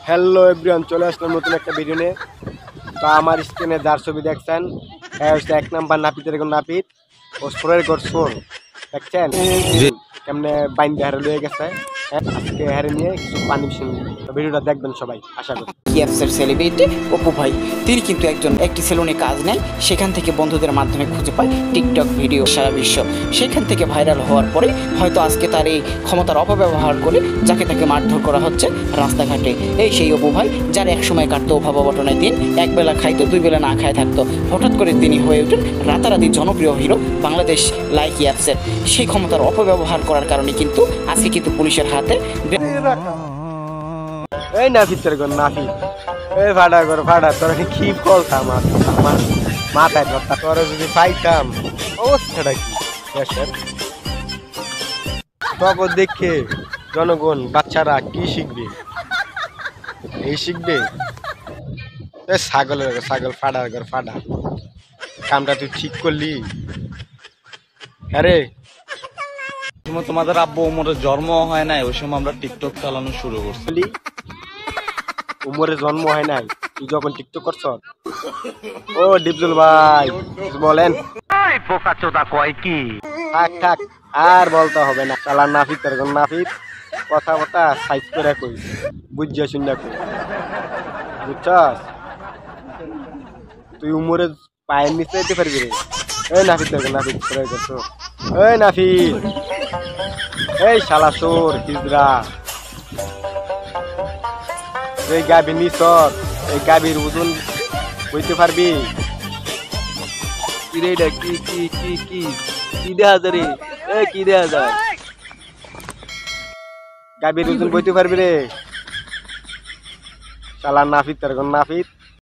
Hello everyone, চলে আসলাম নতুন একটা ভিডিও নিয়ে। তো আমার স্ক্রিনে যার ছবি দেখছেন হচ্ছে 1 নাম্বার নাপিতের নাপিত ও সোরের ঘর সোর দেখছেন কেমনে বাইন্দে হারে লয়ে গেছে। আজকে হারে নিয়ে কিছু পানি শুনি, তো ভিডিওটা দেখবেন সবাই আশা করি। কিয়াপসের সেলিব্রিটি অপু ভাই তিনি কিন্তু একটি সেলুনে কাজ নেয়, সেখান থেকে বন্ধুদের মাধ্যমে খুঁজে পায় টিকটক ভিডিও সারা বিশ্ব, সেখান থেকে ভাইরাল হওয়ার পরে হয়তো আজকে তার এই ক্ষমতার অপব্যবহার করে যাকে তাকে মারধর করা হচ্ছে রাস্তাঘাটে। এই সেই অপু ভাই যার এক সময় কাটতো অভাব অবটনায় দিন, একবেলা খাইতো দুই বেলা না খায় থাকতো, হঠাৎ করে তিনি হয়ে ওঠেন রাতারাতি জনপ্রিয় হিরো বাংলাদেশ লাইক অ্যাপসের। সেই ক্ষমতার অপব্যবহার করার কারণে কিন্তু আজকে কিন্তু পুলিশের হাতে। এই নাপিতের ঘর নাপিত, এই ভাড়া ঘর ভাড়া, তোরা কি বলতাম আমার মাথায় ধরতা, তোরা যদি পাইতাম অবস্থাটা কি দেশের। তখন দেখে জনগণ বাচ্চারা কি শিখবে, এই শিখবে ছাগলের ছাগল ফাড়ার ঘর ফাড়া। কামটা তুই ঠিক করলি? আরে তোমাদের আব্বু ওমরের জন্ম হয় নাই, ওই সময় আমরা টিকটক চালানো শুরু করছি। উমরের জন্ম হয় নাই, তুই যখন টিকটক করছ। ও ডিপজল ভাই বলেন, থাক থাক আর বলতে হবে না। চালার নাফিত এরকম নাফিত কথা বথা সাইজ করে কই, বুঝছিস শুননা কই, বুঝছস? তুই উমরের পায়ের নিচে যেতে পারবি রে। এই নাফিত এরকম নাফিত করে করছো, এই নাফিত, এই শালা সোর হিজরা, এই গাভী নিচর, এই গাভীর ওজন হইতে পারবি? কি রে এটা কি কি কি কি কি দেখা যায় রে? এ কি দেখা যায়? গাভীর ওজন বইতে পারবি রে? শালা নাফিত এরকম নাফিত।